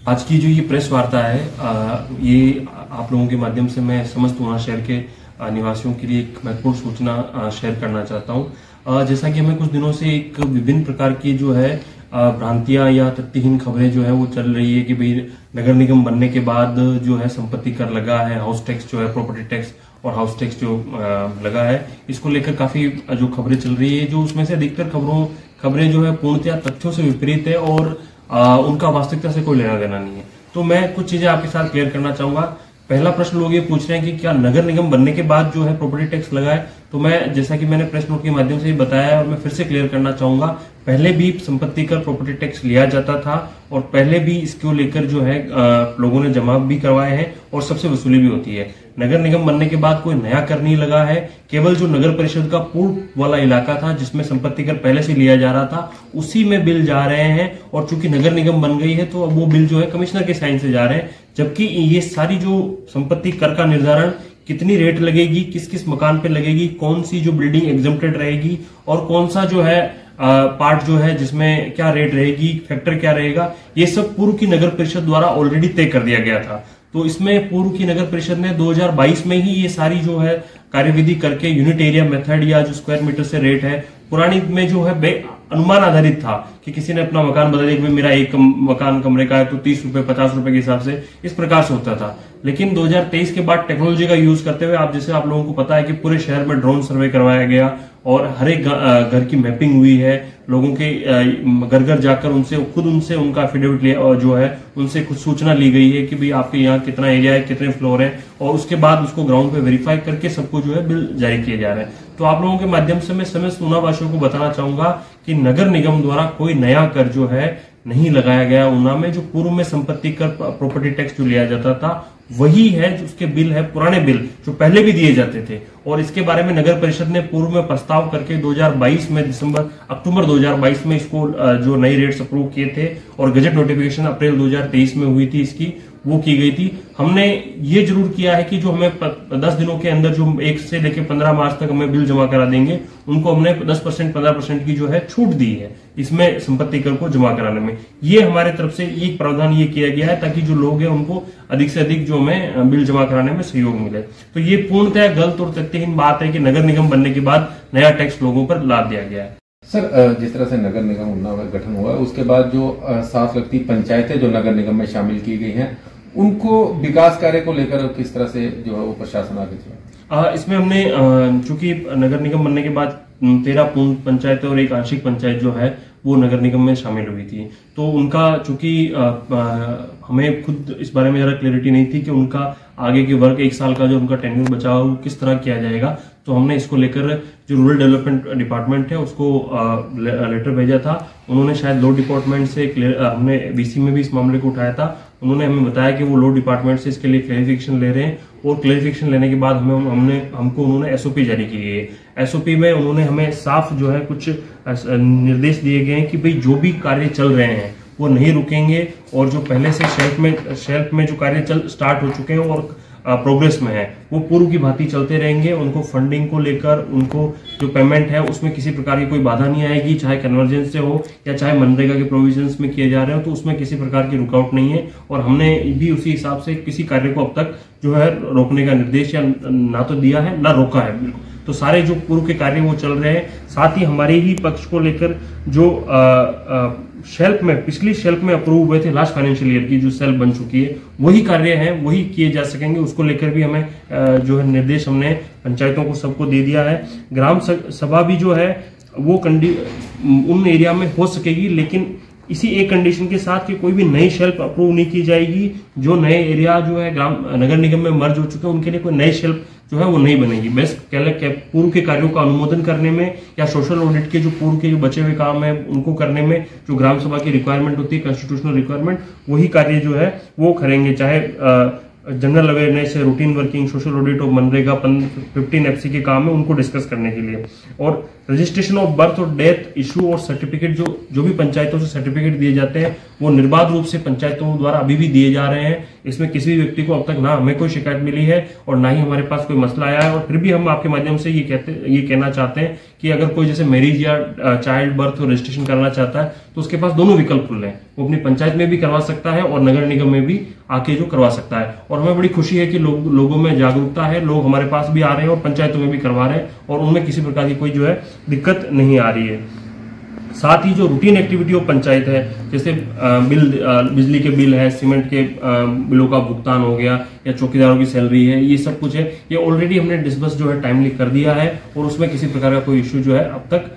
आज की जो ये प्रेस वार्ता है ये आप लोगों के माध्यम से मैं समस्त वहाँ शहर के निवासियों के लिए एक महत्वपूर्ण सूचना शेयर करना चाहता हूँ। जैसा कि हमें कुछ दिनों से एक विभिन्न प्रकार की जो है भ्रांतियां या तथ्यहीन खबरें जो है वो चल रही है कि भाई नगर निगम बनने के बाद जो है संपत्ति कर लगा है, हाउस टैक्स जो है, प्रॉपर्टी टैक्स और हाउस टैक्स जो लगा है, इसको लेकर काफी जो खबरें चल रही है, जो उसमें से अधिकतर खबरें जो है पूर्णतया तथ्यों से विपरीत है और उनका वास्तविकता से कोई लेना देना नहीं है। तो मैं कुछ चीजें आपके साथ क्लियर करना चाहूंगा। पहला प्रश्न लोग ये पूछ रहे हैं कि क्या नगर निगम बनने के बाद जो है प्रॉपर्टी टैक्स लगा है, तो मैं जैसा कि मैंने प्रेस नोट के माध्यम से बताया और मैं फिर से क्लियर करना चाहूंगा, पहले भी संपत्ति कर प्रॉपर्टी टैक्स लिया जाता था और पहले भी इसको लेकर जो है लोगों ने जमा भी करवाए हैं और सबसे वसूली भी होती है। नगर निगम बनने के बाद कोई नया कर नहीं लगा है, केवल जो नगर परिषद का पूर्व वाला इलाका था जिसमें संपत्ति कर पहले से लिया जा रहा था उसी में बिल जा रहे हैं और चूंकि नगर निगम बन गई है तो अब वो बिल जो है कमिश्नर के साइन से जा रहे हैं, जबकि ये सारी जो संपत्ति कर का निर्धारण कितनी रेट लगेगी, किस किस मकान पे लगेगी, कौन सी जो बिल्डिंग एग्जम्प्टेड रहेगी और कौन सा जो है पार्ट जो है जिसमें क्या रेट रहेगी, फैक्टर क्या रहेगा, ये सब पूर्व की नगर परिषद द्वारा ऑलरेडी तय कर दिया गया था। तो इसमें पूर्व की नगर परिषद ने 2022 में ही ये सारी जो है कार्यविधि करके यूनिट एरिया मेथड या जो स्क्वायर मीटर से रेट है, पुरानी में जो है अनुमान आधारित था कि किसी ने अपना मकान बता दिया कि मेरा एक मकान कमरे का है तो 30 रुपए 50 रुपए के हिसाब से इस प्रकार से होता था। लेकिन 2023 के बाद टेक्नोलॉजी का यूज करते हुए आप लोगों को पता है कि पूरे शहर में ड्रोन सर्वे करवाया गया और हर एक घर की मैपिंग हुई है, लोगों के घर घर जाकर उनसे उनका एफिडेविट जो है उनसे कुछ सूचना ली गई है कि भाई आपके यहाँ कितना एरिया है, कितने फ्लोर है और उसके बाद उसको ग्राउंड पे वेरीफाई करके सबको जो है बिल जारी किए जा रहे हैं। तो आप लोगों के माध्यम से मैं समस्त ऊनावासियों को बताना चाहूंगा कि नगर निगम द्वारा कोई नया कर जो है नहीं लगाया गया। ऊना में जो पूर्व में संपत्ति कर प्रॉपर्टी टैक्स जो लिया जाता था वही है, जो उसके बिल है पुराने बिल जो पहले भी दिए जाते थे और इसके बारे में नगर परिषद ने पूर्व में प्रस्ताव करके 2022 में अक्टूबर 2022 में इसको जो नई रेट्स अप्रूव किए थे और गजट नोटिफिकेशन अप्रैल 2023 में हुई थी इसकी, वो की गई थी। हमने ये जरूर किया है कि जो हमें 10 दिनों के अंदर जो 1 से लेकर 15 मार्च तक हमें बिल जमा करा देंगे उनको हमने 10% 15% की जो है छूट दी है इसमें संपत्ति कर को जमा कराने में। ये हमारे तरफ से एक प्रावधान ये किया गया है ताकि जो लोग हैं उनको अधिक से अधिक जो हमें बिल जमा कराने में सहयोग मिले। तो ये पूर्णतः गलत और तथ्यहीन बात है कि नगर निगम बनने के बाद नया टैक्स लोगों पर लाद दिया गया है। सर, जिस तरह से नगर निगम ऊना में गठन हुआ उसके बाद जो 7 लगती पंचायतें जो नगर निगम में शामिल की गई हैं उनको विकास कार्य को लेकर किस तरह से जो है वो प्रशासन आगे चला? इसमें हमने चूंकि नगर निगम बनने के बाद 13 पूर्ण पंचायतें और एक आंशिक पंचायत जो है वो नगर निगम में शामिल हुई थी, तो उनका चूंकि हमें खुद इस बारे में जरा क्लैरिटी नहीं थी कि उनका आगे के वर्क 1 साल का जो उनका टेन्योर बचा हुआ वो किस तरह किया जाएगा। तो हमने इसको लेकर जो रूरल डेवलपमेंट डिपार्टमेंट है उसको लेटर भेजा था। उन्होंने शायद लॉ डिपार्टमेंट से हमने बीसी में भी इस मामले को उठाया था, उन्होंने हमें बताया कि वो लॉ डिपार्टमेंट से इसके लिए क्लैरिफिकेशन ले रहे हैं और क्लैरिफिकेशन लेने के बाद हमको उन्होंने एसओपी जारी की है। एसओपी में उन्होंने हमें साफ जो है कुछ निर्देश दिए गए हैं कि भाई जो भी कार्य चल रहे हैं वो नहीं रुकेंगे और जो पहले से शेल्फ में जो कार्य स्टार्ट हो चुके हैं और प्रोग्रेस में है वो पूर्व की भांति चलते रहेंगे। उनको फंडिंग को लेकर उनको जो पेमेंट है उसमें किसी प्रकार की कोई बाधा नहीं आएगी, चाहे कन्वर्जेंस से हो या चाहे मनरेगा के प्रोविजंस में किए जा रहे हो, तो उसमें किसी प्रकार की रुकावट नहीं है और हमने भी उसी हिसाब से किसी कार्य को अब तक जो है रोकने का निर्देश या ना तो दिया है ना रोका है। बिल्कुल, तो सारे जो पूर्व के कार्य वो चल रहे हैं। साथ ही हमारे ही पक्ष को लेकर जो शेल्फ में पिछली शेल्फ में अप्रूव हुए थे लास्ट फाइनेंशियल ईयर की जो सेल्फ बन चुकी है वही कार्य है वही किए जा सकेंगे। उसको लेकर भी हमें जो है निर्देश हमने पंचायतों को सबको दे दिया है। ग्राम सभा भी जो है वो उन एरिया में हो सकेगी, लेकिन इसी एक कंडीशन के साथ कि कोई भी नई शेल्फ अप्रूव नहीं की जाएगी। जो नए एरिया जो है नगर निगम में मर्ज हो चुके हैं उनके लिए कोई नई शेल्फ जो है वो नहीं बनेगी। बस पूर्व के कार्यों का अनुमोदन करने में या सोशल ऑडिट के जो पूर्व के जो बचे हुए काम है उनको करने में जो ग्राम सभा की रिक्वायरमेंट होती है, कॉन्स्टिट्यूशनल रिक्वायरमेंट, वही कार्य जो है वो करेंगे। चाहे जनरल अवेयरनेस है, रूटीन वर्किंग, सोशल ऑडिट और मनरेगा 15 एफसी के काम है उनको डिस्कस करने के लिए। और रजिस्ट्रेशन ऑफ बर्थ और डेथ इशू और सर्टिफिकेट जो भी पंचायतों से सर्टिफिकेट दिए जाते हैं वो निर्बाध रूप से पंचायतों द्वारा अभी भी दिए जा रहे हैं। इसमें किसी भी व्यक्ति को अब तक ना हमें कोई शिकायत मिली है और ना ही हमारे पास कोई मसला आया है। और फिर भी हम आपके माध्यम से ये कहना चाहते हैं कि अगर कोई जैसे मैरिज या चाइल्ड बर्थ रजिस्ट्रेशन करना चाहता है तो उसके पास दोनों विकल्प खुले हैं, वो अपनी पंचायत में भी करवा सकता है और नगर निगम में भी आके जो करवा सकता है। और हमें बड़ी खुशी है कि लोगों में जागरूकता है, लोग हमारे पास भी आ रहे हैं और पंचायतों में भी करवा रहे हैं और उनमें किसी प्रकार की कोई जो है दिक्कत नहीं आ रही है। साथ ही जो रूटीन एक्टिविटी ऑफ पंचायत है, जैसे बिजली के बिल है, सीमेंट के बिलों का भुगतान हो गया या चौकीदारों की सैलरी है, ये सब कुछ है, ये ऑलरेडी हमने डिस्बर्स जो है टाइमली कर दिया है और उसमें किसी प्रकार का कोई इश्यू जो है अब तक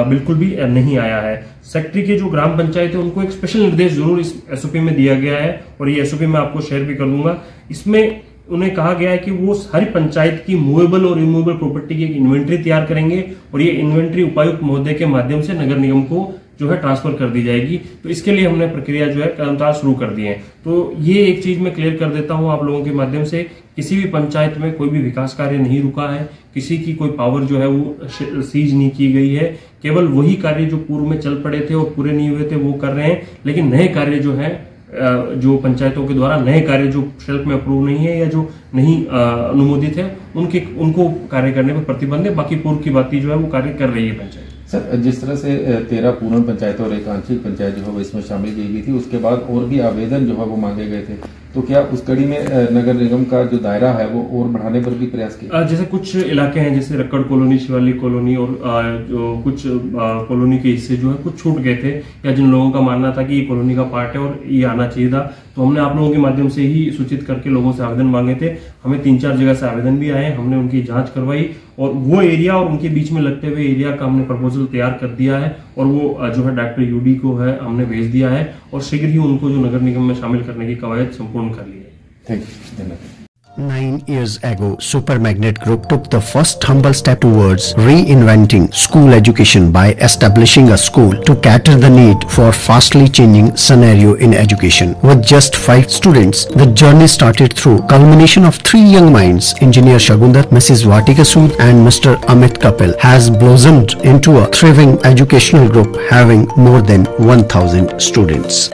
बिल्कुल भी नहीं आया है। सेक्रेटरी के जो ग्राम पंचायत है उनको एक स्पेशल निर्देश जरूर इस एसओपी में दिया गया है और ये एसओपी मैं आपको शेयर भी कर दूंगा। इसमें उन्हें कहा गया है कि वो हर पंचायत की मूवेबल और रिमूवेबल प्रॉपर्टी की एक इन्वेंट्री तैयार करेंगे और ये इन्वेंट्री उपायुक्त महोदय के माध्यम से नगर निगम को जो है ट्रांसफर कर दी जाएगी। तो इसके लिए हमने प्रक्रिया जो है लगातार शुरू कर दी है। तो ये एक चीज मैं क्लियर कर देता हूं आप लोगों के माध्यम से, किसी भी पंचायत में कोई भी विकास कार्य नहीं रुका है, किसी की कोई पावर जो है वो सीज नहीं की गई है, केवल वही कार्य जो पूर्व में चल पड़े थे और पूरे नहीं हुए थे वो कर रहे हैं। लेकिन नए कार्य जो है जो पंचायतों के द्वारा नए कार्य जो शेल्फ में अप्रूव नहीं है या जो नहीं अनुमोदित है उनको कार्य करने पर प्रतिबंध है। बाकी पूर्व की बातें जो है वो कार्य कर रही है पंचायत। सर, जिस तरह से 13 पूर्ण पंचायत और एक आंशिक पंचायत जो है वो इसमें शामिल की गई थी, उसके बाद और भी आवेदन जो है वो मांगे गए थे, तो क्या उस कड़ी में नगर निगम का जो दायरा है वो और बढ़ाने पर भी प्रयास किया? जैसे कुछ इलाके हैं जैसे रक्कड़ कॉलोनी, शिवालिक कॉलोनी और जो कुछ कॉलोनी के हिस्से जो है कुछ छूट गए थे या जिन लोगों का मानना था कि ये कॉलोनी का पार्ट है और ये आना चाहिए था, तो हमने आप लोगों के माध्यम से ही सूचित करके लोगों से आवेदन मांगे थे। हमें 3-4 जगह से आवेदन भी आए, हमने उनकी जांच करवाई और वो एरिया और उनके बीच में लगते हुए एरिया का हमने प्रपोजल तैयार कर दिया है और वो जो है डॉक्टर यूडी को है हमने भेज दिया है और शीघ्र ही उनको जो नगर निगम में शामिल करने की कवायद संपूर्ण कर ली है। थैंक यू, धन्यवाद। 9 years ago, Super Magnet Group took the first humble step towards reinventing school education by establishing a school to cater the need for fastly changing scenario in education. With just 5 students, the journey started through culmination of 3 young minds, Engineer Shagundar, Mrs. Vatika Sood and Mr. Amit Kapil, has blossomed into a thriving educational group having more than 1000 students.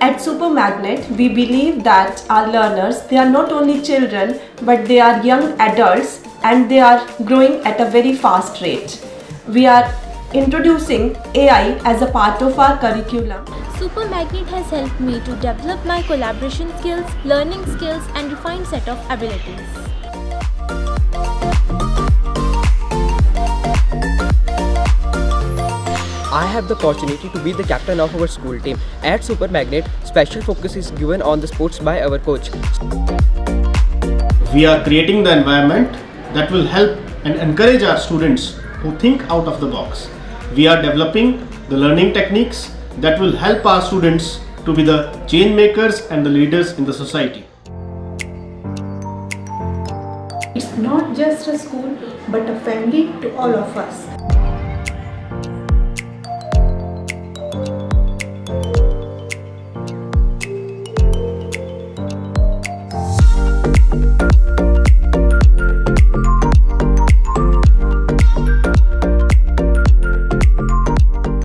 At Super Magnet, we believe that our learners, they are not only children, but they are young adults and they are growing at a very fast rate. We are introducing AI as a part of our curriculum. Super Magnet has helped me to develop my collaboration skills, learning skills and refined set of abilities. I have the opportunity to be the captain of our school team. At Super Magnet, special focus is given on the sports by our coach. We are creating the environment that will help and encourage our students who think out of the box. We are developing the learning techniques that will help our students to be the change makers and the leaders in the society. It's not just a school, but a family to all of us.